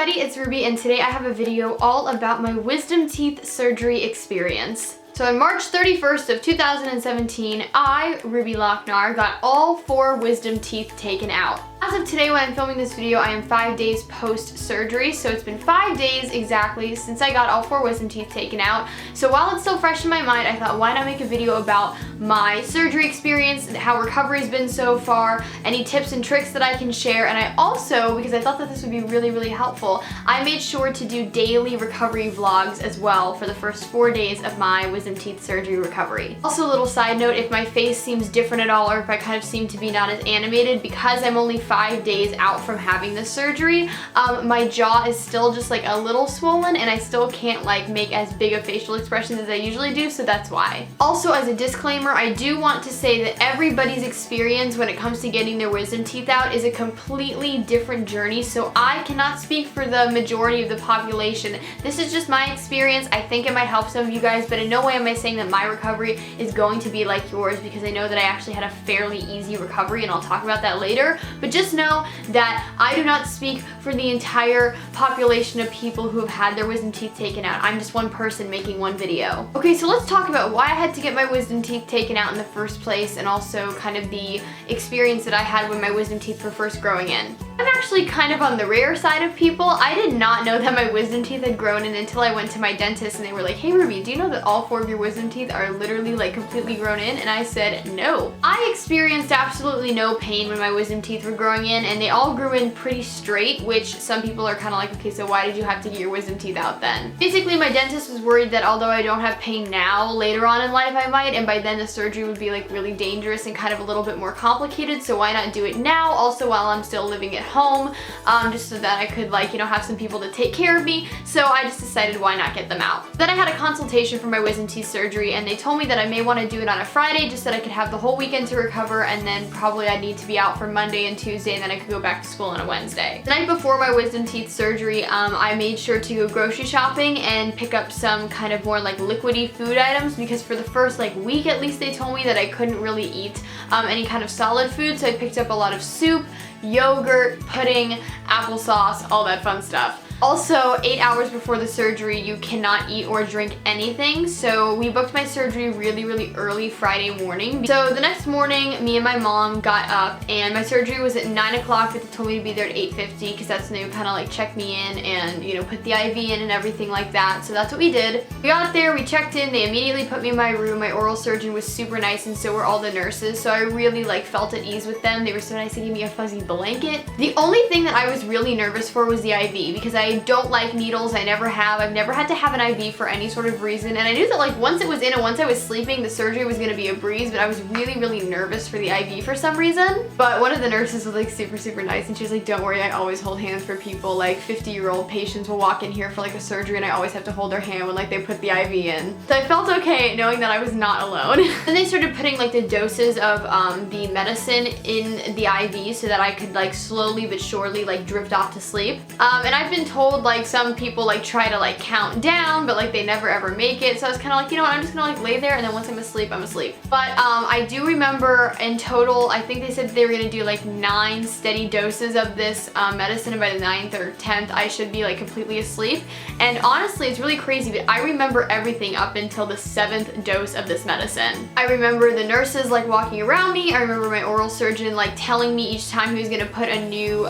everybody, it's Ruby, and today I have a video all about my wisdom teeth surgery experience. So on March 31st of 2017, I, Ruby Lochnar, got all 4 wisdom teeth taken out. As of today when I'm filming this video, I am 5 days post-surgery, so it's been 5 days exactly since I got all 4 wisdom teeth taken out. So while it's still fresh in my mind, I thought why not make a video about my surgery experience, how recovery's been so far, any tips and tricks that I can share, and I also, because I thought that this would be really helpful, I made sure to do daily recovery vlogs as well for the first 4 days of my wisdom teeth surgery recovery. Also, a little side note, if my face seems different at all or if I kind of seem to be not as animated, because I'm only 5 days out from having the surgery, my jaw is still just like a little swollen and I still can't like make as big of facial expressions as I usually do, so that's why. Also, as a disclaimer, I do want to say that everybody's experience when it comes to getting their wisdom teeth out is a completely different journey, so I cannot speak for the majority of the population. This is just my experience. I think it might help some of you guys, but in no way am I saying that my recovery is going to be like yours, because I know that I actually had a fairly easy recovery and I'll talk about that later. But just know that I do not speak for the entire population of people who have had their wisdom teeth taken out. I'm just one person making one video. Okay, so let's talk about why I had to get my wisdom teeth taken out in the first place, and also kind of the experience that I had when my wisdom teeth were first growing in. I'm actually kind of on the rare side of people. I did not know that my wisdom teeth had grown in until I went to my dentist and they were like, hey Ruby, do you know that all 4 of your wisdom teeth are literally like completely grown in? And I said, no. I experienced absolutely no pain when my wisdom teeth were growing in, and they all grew in pretty straight, which some people are kind of like, okay, so why did you have to get your wisdom teeth out then? Basically, my dentist was worried that although I don't have pain now, later on in life I might, and by then the surgery would be like really dangerous and kind of a little bit more complicated, so why not do it now, also while I'm still living at home, just so that I could like, you know, have some people to take care of me. So I just decided why not get them out. Then I had a consultation for my wisdom teeth surgery, and they told me that I may want to do it on a Friday just so that I could have the whole weekend to recover, and then probably I'd need to be out for Monday and Tuesday, and then I could go back to school on a Wednesday. The night before my wisdom teeth surgery, I made sure to go grocery shopping and pick up some kind of more like liquidy food items, because for the first like week at least they told me that I couldn't really eat any kind of solid food, so I picked up a lot of soup, yogurt, pudding, applesauce, all that fun stuff. Also, 8 hours before the surgery, you cannot eat or drink anything, so we booked my surgery really early Friday morning. So the next morning, me and my mom got up, and my surgery was at 9 o'clock, but they told me to be there at 8:50, because that's when they would kind of like check me in and, you know, put the IV in and everything like that, so that's what we did. We got there, we checked in, they immediately put me in my room. My oral surgeon was super nice, and so were all the nurses, so I really like felt at ease with them. They were so nice to give me a fuzzy blanket. The only thing that I was really nervous for was the IV, because I don't like needles. I never have. I've never had to have an IV for any sort of reason, and I knew that like once it was in and once I was sleeping, the surgery was going to be a breeze, but I was really nervous for the IV for some reason. But one of the nurses was like super nice, and she was like, don't worry, I always hold hands for people. Like 50-year-old patients will walk in here for like a surgery, and I always have to hold their hand when like they put the IV in. So I felt okay knowing that I was not alone. Then they started putting like the doses of the medicine in the IV so that I could like slowly but surely like drift off to sleep. And I've been told like some people like try to like count down, but like they never ever make it. So I was kind of like, you know what, I'm just gonna like lay there, and then once I'm asleep, I'm asleep. But I do remember in total, I think they said they were gonna do like 9 steady doses of this medicine, and by the 9th or 10th, I should be like completely asleep. And honestly, it's really crazy, but I remember everything up until the 7th dose of this medicine. I remember the nurses like walking around me. I remember my oral surgeon like telling me each time he was gonna put a new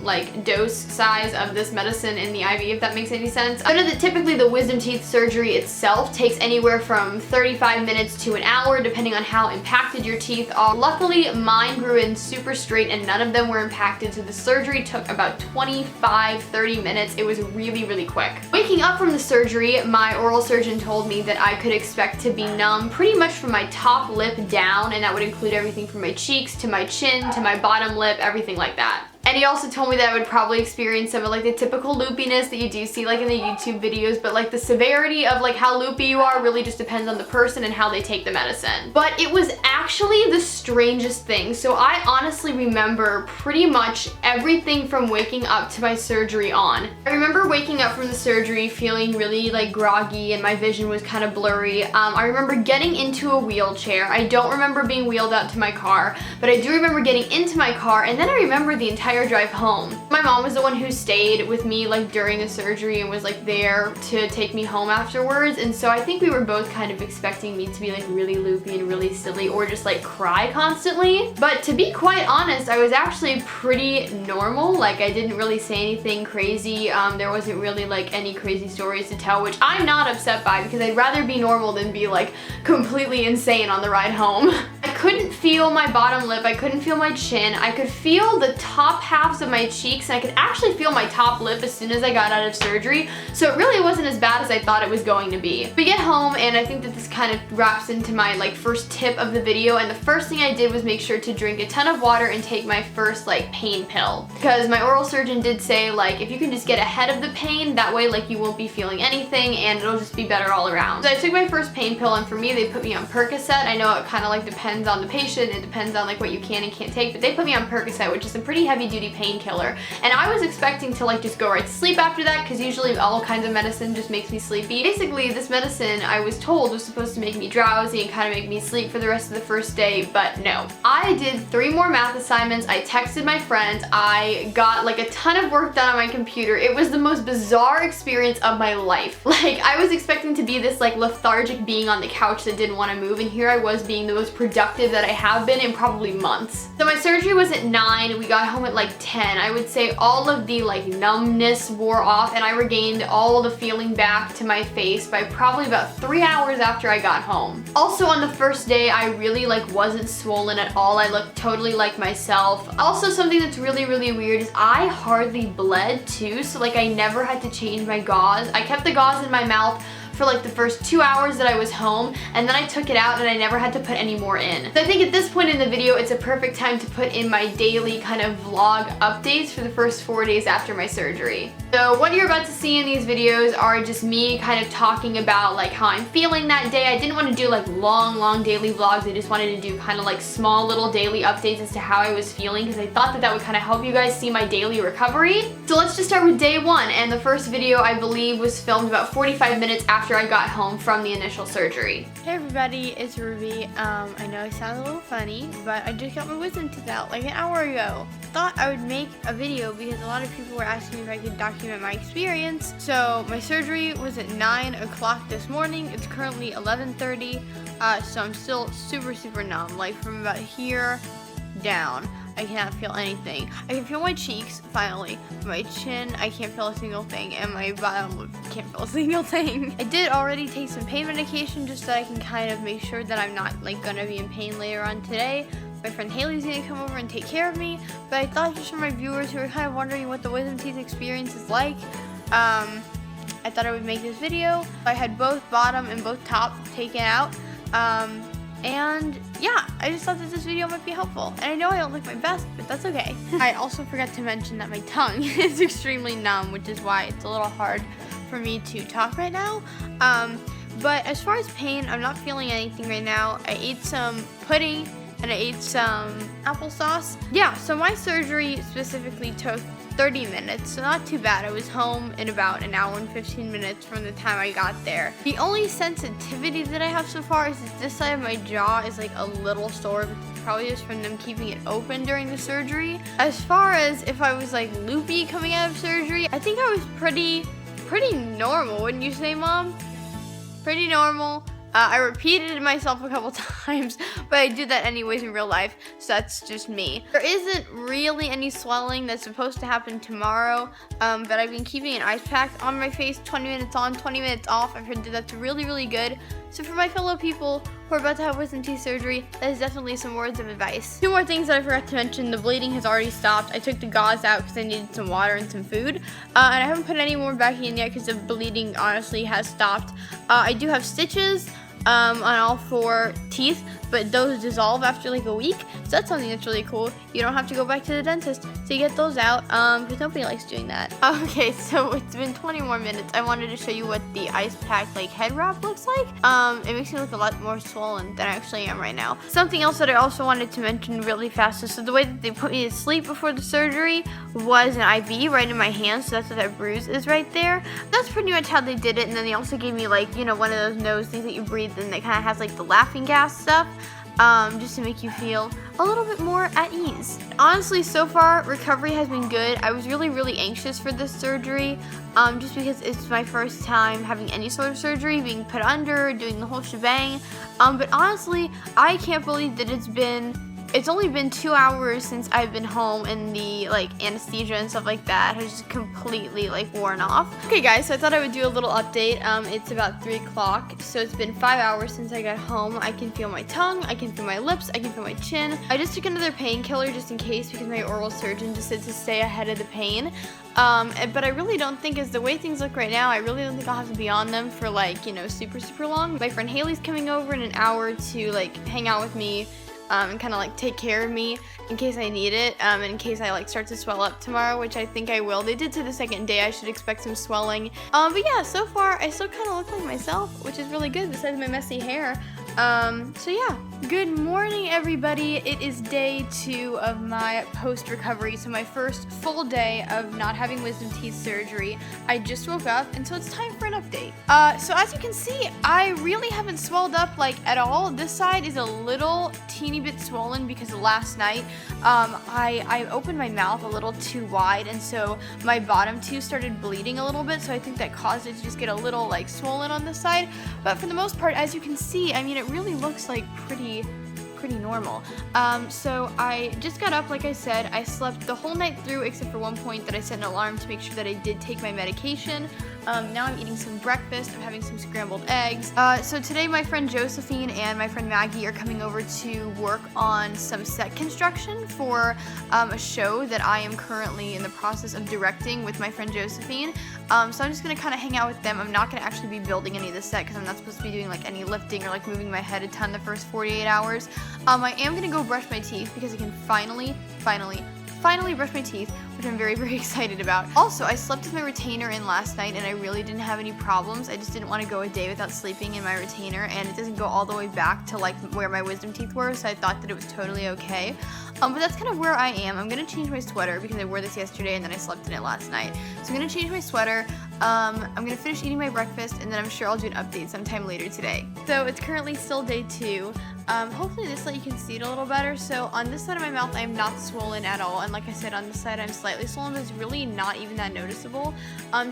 like dose size of this medicine in the IV, if that makes any sense. I know that typically the wisdom teeth surgery itself takes anywhere from 35 minutes to an hour, depending on how impacted your teeth are. Luckily, mine grew in super straight and none of them were impacted, so the surgery took about 25-30 minutes. It was really quick. Waking up from the surgery, my oral surgeon told me that I could expect to be numb pretty much from my top lip down, and that would include everything from my cheeks to my chin to my bottom lip, everything like that. And he also told me that I would probably experience some of like the typical loopiness that you do see like in the YouTube videos, but like the severity of like how loopy you are really just depends on the person and how they take the medicine. But it was actually the strangest thing. So I honestly remember pretty much everything from waking up to my surgery on. I remember waking up from the surgery feeling really like groggy and my vision was kind of blurry. I remember getting into a wheelchair. I don't remember being wheeled out to my car, but I do remember getting into my car, and then I remember the entire entire drive home. My mom was the one who stayed with me like during the surgery and was like there to take me home afterwards, and so I think we were both kind of expecting me to be like really loopy and really silly or just like cry constantly. But to be quite honest, I was actually pretty normal. Like I didn't really say anything crazy. There wasn't really like any crazy stories to tell, which I'm not upset by because I'd rather be normal than be like completely insane on the ride home. I couldn't feel my bottom lip, I couldn't feel my chin, I could feel the top halves of my cheeks, and I could actually feel my top lip as soon as I got out of surgery, so it really wasn't as bad as I thought it was going to be. We get home, and I think that this kind of wraps into my like first tip of the video, and the first thing I did was make sure to drink a ton of water and take my first like pain pill, because my oral surgeon did say like if you can just get ahead of the pain, that way like you won't be feeling anything and it'll just be better all around. So I took my first pain pill, and for me they put me on Percocet. I know it kind of like depends on the patient, it depends on like what you can and can't take, but they put me on Percocet, which is a pretty heavy duty painkiller, and I was expecting to like just go right to sleep after that because usually all kinds of medicine just makes me sleepy. Basically this medicine I was told was supposed to make me drowsy and kind of make me sleep for the rest of the first day, but no. I did 3 more math assignments, I texted my friends, I got like a ton of work done on my computer. It was the most bizarre experience of my life. Like I was expecting to be this like lethargic being on the couch that didn't want to move, and here I was being the most productive that I have been in probably months. So my surgery was at 9, we got home at like 10. I would say all of the like numbness wore off, and I regained all the feeling back to my face by probably about 3 hours after I got home. Also on the first day, I really like wasn't swollen at all. I looked totally like myself. Also something that's really weird is I hardly bled too, so like I never had to change my gauze. I kept the gauze in my mouth for like the first 2 hours that I was home, and then I took it out and I never had to put any more in. So I think at this point in the video, it's a perfect time to put in my daily kind of vlog updates for the first 4 days after my surgery. So what you're about to see in these videos are just me kind of talking about like how I'm feeling that day. I didn't want to do like long daily vlogs. I just wanted to do kind of like small little daily updates as to how I was feeling, because I thought that that would kind of help you guys see my daily recovery. So let's just start with day 1, and the first video I believe was filmed about 45 minutes after I got home from the initial surgery. Hey everybody, it's Ruby. I know I sound a little funny, but I just got my wisdom teeth out like an hour ago. Thought I would make a video because a lot of people were asking me if I could document my experience. So my surgery was at 9 o'clock this morning. It's currently 11:30, so I'm still super numb, like from about here down. I cannot feel anything. I can feel my cheeks, finally. My chin, I can't feel a single thing, and my bottom lip can't feel a single thing. I did already take some pain medication just so I can kind of make sure that I'm not like gonna be in pain later on today. My friend Haley's gonna come over and take care of me, but I thought just for my viewers who are kind of wondering what the wisdom teeth experience is like, I thought I would make this video. I had both bottom and both top taken out. And yeah, I just thought that this video might be helpful. And I know I don't look my best, but that's okay. I also forgot to mention that my tongue is extremely numb, which is why it's a little hard for me to talk right now. But as far as pain, I'm not feeling anything right now. I ate some pudding and I ate some applesauce. Yeah, so my surgery specifically took 30 minutes, so not too bad. I was home in about an hour and 15 minutes from the time I got there. The only sensitivity that I have so far is that this side of my jaw is like a little sore, but it's probably just from them keeping it open during the surgery. As far as if I was like loopy coming out of surgery, I think I was pretty normal, wouldn't you say, Mom? Pretty normal. I repeated myself a couple times, but I do that anyways in real life, so that's just me. There isn't really any swelling that's supposed to happen tomorrow, but I've been keeping an ice pack on my face, 20 minutes on, 20 minutes off. I've heard that that's really good. So for my fellow people who are about to have wisdom teeth surgery, that is definitely some words of advice. 2 more things that I forgot to mention. The bleeding has already stopped. I took the gauze out because I needed some water and some food. And I haven't put any more back in yet because the bleeding honestly has stopped. I do have stitches on all 4 teeth, but those dissolve after like a week, so that's something that's really cool. You don't have to go back to the dentist to get those out, because nobody likes doing that. Okay, so it's been 20 more minutes. I wanted to show you what the ice pack like head wrap looks like. It makes me look a lot more swollen than I actually am right now. Something else that I also wanted to mention really fast is, so the way that they put me to sleep before the surgery was an IV right in my hand, so that's what that bruise is right there. That's pretty much how they did it, and then they also gave me like, you know, one of those nose things that you breathe in that kind of has like the laughing gas stuff. just to make you feel a little bit more at ease. Honestly, so far, recovery has been good. I was really anxious for this surgery, just because it's my first time having any sort of surgery, being put under, doing the whole shebang. But honestly, I can't believe that it's only been 2 hours since I've been home, and the anesthesia and stuff like that has just completely worn off. Okay guys, so I thought I would do a little update. It's about 3 o'clock, so it's been 5 hours since I got home. I can feel my tongue, I can feel my lips, I can feel my chin. I just took another painkiller just in case, because my oral surgeon just said to stay ahead of the pain. But I really don't think, as the way things look right now, I really don't think I'll have to be on them for super long. My friend Haley's coming over in an hour to hang out with me, and kind of take care of me in case I need it, and in case I start to swell up tomorrow, which I think I will. They did say the second day I should expect some swelling. But yeah, so far I still kind of look like myself, which is really good besides my messy hair. So yeah, good morning everybody. It is day 2 of my post-recovery, so my first full day of not having wisdom teeth surgery. I just woke up, and so it's time for an update. So as you can see, I really haven't swelled up at all. This side is a little teeny bit swollen because last night I opened my mouth a little too wide, and so my bottom tooth started bleeding a little bit, so I think that caused it to just get a little swollen on this side. But for the most part, as you can see, I mean, it really looks pretty normal. So I just got up, like I said. I slept the whole night through except for one point that I set an alarm to make sure that I did take my medication. Now I'm eating some breakfast. I'm having some scrambled eggs. So today my friend Josephine and my friend Maggie are coming over to work on some set construction for a show that I am currently in the process of directing with my friend Josephine. So I'm just going to kind of hang out with them. I'm not going to actually be building any of the set because I'm not supposed to be doing any lifting or moving my head a ton the first 48 hours. I am going to go brush my teeth because I can finally brush my teeth, which I'm very excited about. Also, I slept with my retainer in last night, and I really didn't have any problems. I just didn't want to go a day without sleeping in my retainer, and it doesn't go all the way back to where my wisdom teeth were, so I thought that it was totally okay. But that's kind of where I am. I'm going to change my sweater because I wore this yesterday and then I slept in it last night. So I'm going to change my sweater. I'm going to finish eating my breakfast, and then I'm sure I'll do an update sometime later today. So it's currently still day 2. Hopefully this way you can see it a little better. So on this side of my mouth, I am not swollen at all. And like I said, on this side, I'm slightly swollen, but it's really not even that noticeable.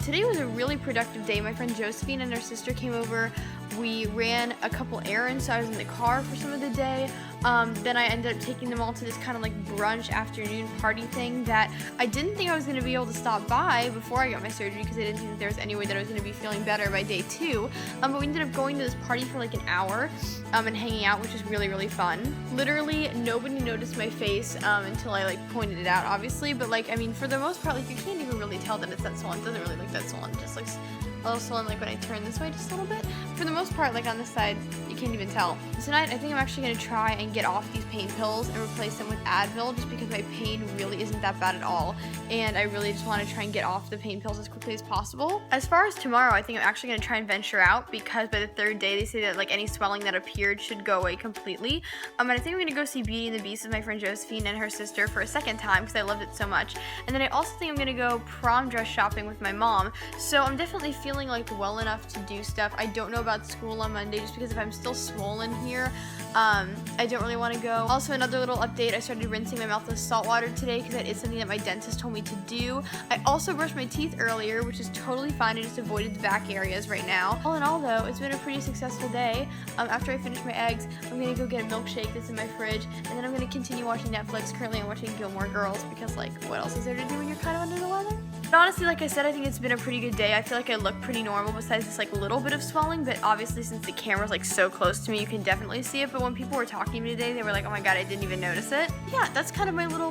Today was a really productive day. My friend Josephine and her sister came over. We ran a couple errands, so I was in the car for some of the day. Then I ended up taking them all to this kind of brunch afternoon party thing that I didn't think I was going to be able to stop by before I got my surgery because I didn't think that there was any way that I was going to be feeling better by day 2. But we ended up going to this party for an hour and hanging out, which was really fun. Literally nobody noticed my face until I pointed it out, obviously. But I mean, for the most part, you can't even really tell that it's that swollen. It doesn't really look that swollen. It just looks a little swollen when I turn this way just a little bit. For the most part, on this side, you can't even tell. Tonight, I think I'm actually going to try and get off these pain pills and replace them with Advil just because my pain really isn't that bad at all. And I really just want to try and get off the pain pills as quickly as possible. As far as tomorrow, I think I'm actually going to try and venture out because by the 3rd day, they say that any swelling that appeared should go away completely. And I think I'm going to go see Beauty and the Beast with my friend Josephine and her sister for a second time because I loved it so much. And then I also think I'm going to go prom dress shopping with my mom. So I'm definitely feeling well enough to do stuff. I don't know about school on Monday just because if I'm still swollen here, I don't really want to go. Also, another little update, I started rinsing my mouth with salt water today because that is something that my dentist told me to do. I also brushed my teeth earlier, which is totally fine. I just avoided the back areas right now. All in all though, it's been a pretty successful day. After I finish my eggs, I'm going to go get a milkshake that's in my fridge, and then I'm going to continue watching Netflix. Currently I'm watching Gilmore Girls because what else is there to do when you're kind of under the weather? But honestly, like I said, I think it's been a pretty good day. I feel like I look pretty normal besides this little bit of swelling, but obviously since the camera's so close to me, you can definitely see it. But when people were talking to me today, they were like, oh my god, I didn't even notice it. Yeah, that's kind of my little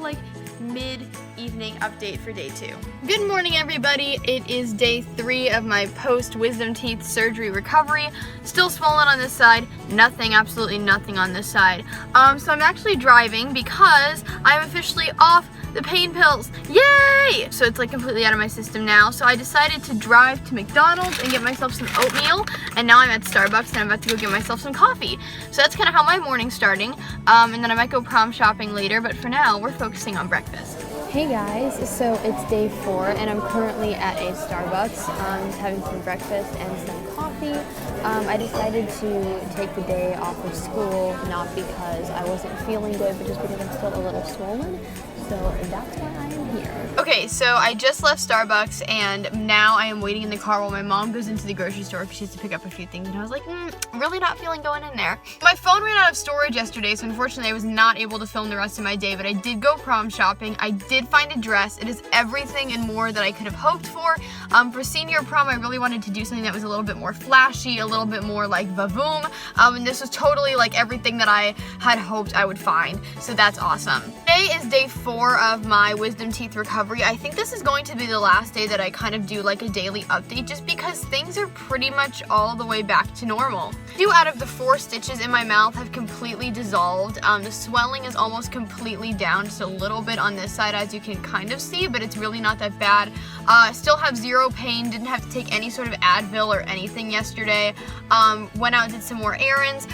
mid-evening update for day 2. Good morning everybody. It is day 3 of my post-wisdom teeth surgery recovery. Still swollen on this side, absolutely nothing on this side. So I'm actually driving because I'm officially off the pain pills. Yay! So it's completely out of my system now. So I decided to drive to McDonald's and get myself some oatmeal, and now I'm at Starbucks and I'm about to go get myself some coffee. So that's kind of how my morning's starting. And then I might go prom shopping later, but for now we're focusing on breakfast. Hey guys, so it's day 4 and I'm currently at a Starbucks, just having some breakfast and some coffee. I decided to take the day off of school, not because I wasn't feeling good, but just because I'm still a little swollen. So that's why I am here. Okay, so I just left Starbucks and now I am waiting in the car while my mom goes into the grocery store because she has to pick up a few things, and I was like, really not feeling going in there. My phone ran out of storage yesterday, so unfortunately I was not able to film the rest of my day, but I did go prom shopping. I did find a dress. It is everything and more that I could have hoped for. For senior prom, I really wanted to do something that was a little bit more flashy, a little bit more like vavoom, and this was totally like everything that I had hoped I would find, so that's awesome. Today is day 4 of my wisdom teeth recovery. I think this is going to be the last day that I kind of do like a daily update, just because things are pretty much all the way back to normal. 2 out of the 4 stitches in my mouth have completely dissolved. The swelling is almost completely down, just a little bit on this side as you can kind of see, but it's really not that bad. Still have 0 pain, didn't have to take any sort of Advil or anything yesterday. Went out and did some more errands.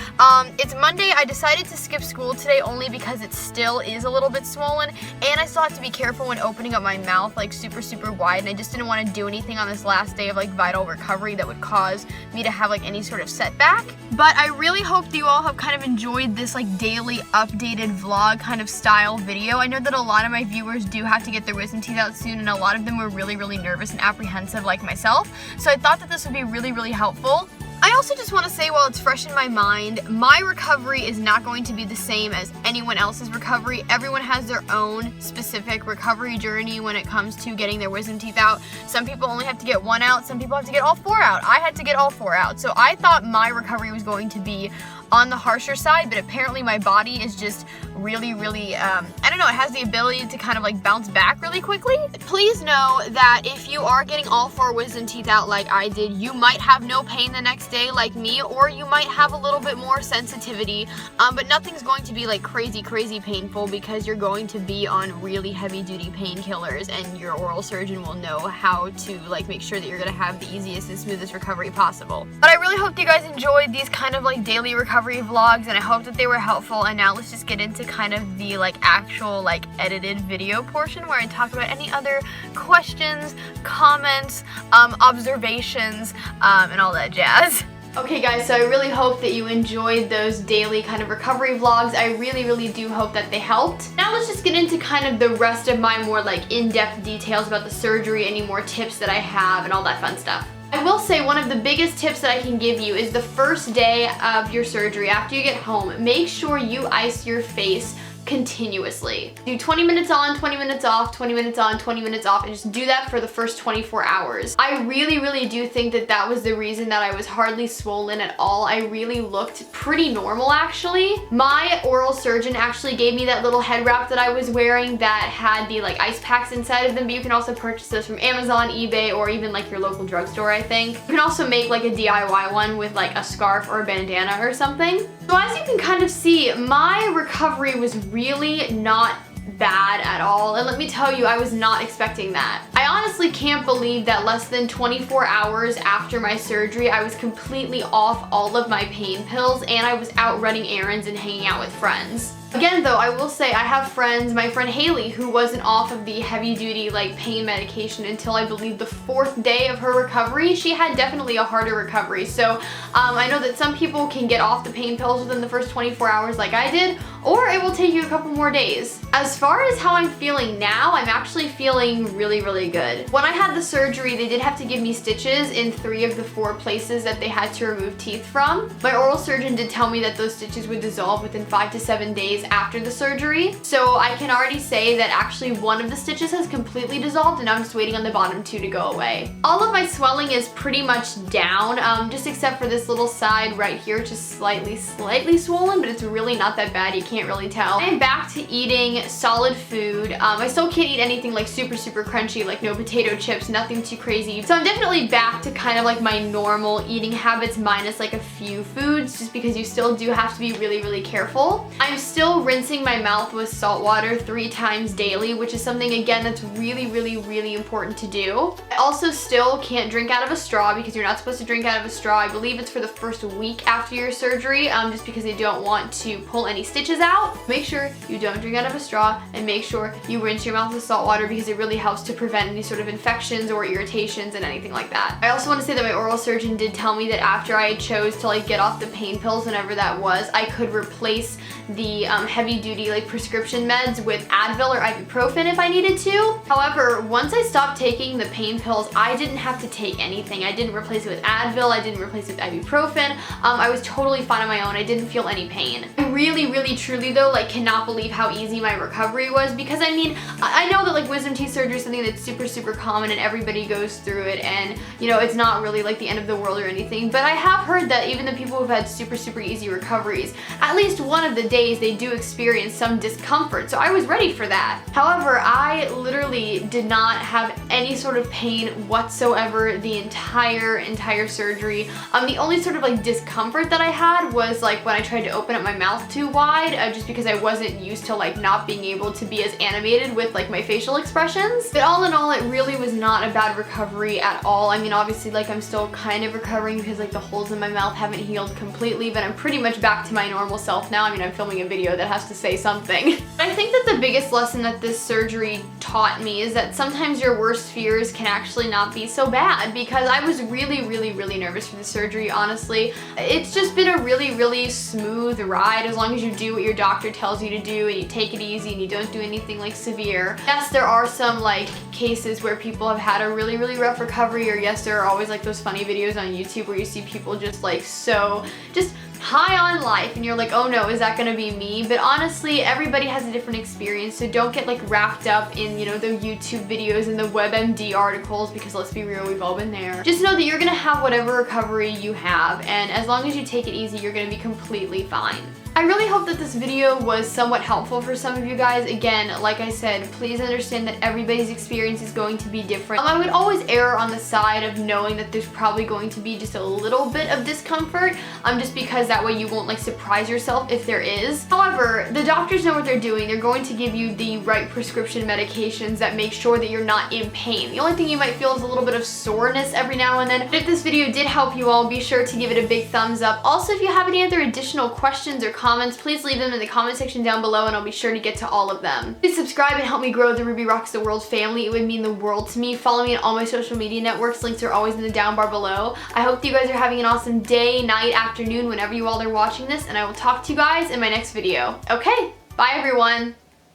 It's Monday. I decided to skip school today only because it still is a little bit swollen, and I still have to be careful when opening up my mouth like super wide, and I just didn't want to do anything on this last day of like vital recovery that would cause me to have like any sort of setback. But I really hope that you all have kind of enjoyed this like daily updated vlog kind of style video. I know that a lot of my viewers do have to get their wisdom teeth out soon, and a lot of them were really nervous and apprehensive like myself, so I thought that this would be really helpful. I also just want to say, while it's fresh in my mind, my recovery is not going to be the same as anyone else's recovery. Everyone has their own specific recovery journey when it comes to getting their wisdom teeth out. Some people only have to get 1 out, some people have to get all 4 out. I had to get all 4 out, so I thought my recovery was going to be on the harsher side, but apparently my body is just really I don't know, it has the ability to kind of like bounce back really quickly. Please know that if you are getting all 4 wisdom teeth out like I did, you might have no pain the next day like me, or you might have a little bit more sensitivity, but nothing's going to be like crazy painful because you're going to be on really heavy duty painkillers, and your oral surgeon will know how to like make sure that you're gonna have the easiest and smoothest recovery possible. But I really hope that you guys enjoyed these kind of like daily recovery vlogs, and I hope that they were helpful. And now let's just get into kind of the like actual like edited video portion where I talk about any other questions, comments, observations, and all that jazz. Okay guys, so I really hope that you enjoyed those daily kind of recovery vlogs. I really do hope that they helped. Now let's just get into kind of the rest of my more like in-depth details about the surgery, any more tips that I have, and all that fun stuff. I will say one of the biggest tips that I can give you is the first day of your surgery, after you get home, make sure you ice your face continuously. Do 20 minutes on, 20 minutes off, 20 minutes on, 20 minutes off, and just do that for the first 24 hours. I really do think that that was the reason that I was hardly swollen at all. I really looked pretty normal actually. My oral surgeon actually gave me that little head wrap that I was wearing that had the like ice packs inside of them, but you can also purchase those from Amazon, eBay, or even like your local drugstore, I think. You can also make like a DIY one with like a scarf or a bandana or something. So as you can kind of see, my recovery was really not bad at all, and let me tell you, I was not expecting that. I honestly can't believe that less than 24 hours after my surgery, I was completely off all of my pain pills, and I was out running errands and hanging out with friends. Again though, I will say I have friends, my friend Haley, who wasn't off of the heavy duty like pain medication until I believe the 4th day of her recovery. She had definitely a harder recovery, so I know that some people can get off the pain pills within the first 24 hours like I did, or it will take you a couple more days. As far as how I'm feeling now, I'm actually feeling really good. When I had the surgery, they did have to give me stitches in 3 of the 4 places that they had to remove teeth from. My oral surgeon did tell me that those stitches would dissolve within 5 to 7 days after the surgery, so I can already say that actually one of the stitches has completely dissolved, and I'm just waiting on the bottom 2 to go away. All of my swelling is pretty much down, just except for this little side right here, which is slightly swollen, but it's really not that bad. You can't really tell. I'm back to eating solid food. I still can't eat anything like super crunchy, like no potato chips, nothing too crazy. So I'm definitely back to kind of like my normal eating habits minus like a few foods, just because you still do have to be really careful. I'm still still rinsing my mouth with salt water 3 times daily, which is something, again, that's really important to do. I also still can't drink out of a straw because you're not supposed to drink out of a straw. I believe it's for the first week after your surgery, just because they don't want to pull any stitches out. Make sure you don't drink out of a straw, and make sure you rinse your mouth with salt water because it really helps to prevent any sort of infections or irritations and anything like that. I also want to say that my oral surgeon did tell me that after I chose to like get off the pain pills, whenever that was, I could replace the heavy duty like prescription meds with Advil or ibuprofen if I needed to. However, once I stopped taking the pain pills, I didn't have to take anything. I didn't replace it with Advil, I didn't replace it with ibuprofen. I was totally fine on my own. I didn't feel any pain. I really truly though like cannot believe how easy my recovery was, because I mean, I know that like wisdom teeth surgery is something that's super common and everybody goes through it, and you know, it's not really like the end of the world or anything, but I have heard that even the people who've had super easy recoveries, at least one of the days they do experience some discomfort, so I was ready for that. However, I literally did not have any sort of pain whatsoever the entire surgery. The only sort of like discomfort that I had was like when I tried to open up my mouth too wide, just because I wasn't used to like not being able to be as animated with like my facial expressions. But all in all, it really was not a bad recovery at all. I mean, obviously like I'm still kind of recovering because like the holes in my mouth haven't healed completely, but I'm pretty much back to my normal self now. I mean, I'm filming a video that has to say something. I think that the biggest lesson that this surgery taught me is that sometimes your worst fears can actually not be so bad, because I was really nervous for the surgery, honestly. It's just been a really smooth ride as long as you do what your doctor tells you to do and you take it easy and you don't do anything like severe. Yes, there are some like cases where people have had a really rough recovery, or yes, there are always like those funny videos on YouTube where you see people just like just high on life and you're like, oh no, is that gonna be me? But honestly, everybody has a different experience, so don't get like wrapped up in, you know, the YouTube videos and the WebMD articles, because let's be real, we've all been there. Just know that you're gonna have whatever recovery you have, and as long as you take it easy, you're gonna be completely fine. I really hope that this video was somewhat helpful for some of you guys. Again, like I said, please understand that everybody's experience is going to be different. I would always err on the side of knowing that there's probably going to be just a little bit of discomfort, just because that way you won't like surprise yourself if there is. However, the doctors know what they're doing. They're going to give you the right prescription medications that make sure that you're not in pain. The only thing you might feel is a little bit of soreness every now and then. If this video did help you all, be sure to give it a big thumbs up. Also, if you have any other additional questions or comments, please leave them in the comment section down below and I'll be sure to get to all of them. Please subscribe and help me grow the Ruby Rocks the World family. It would mean the world to me. Follow me on all my social media networks. Links are always in the down bar below. I hope you guys are having an awesome day, night, afternoon, whenever you all are watching this, and I will talk to you guys in my next video. Okay, bye everyone.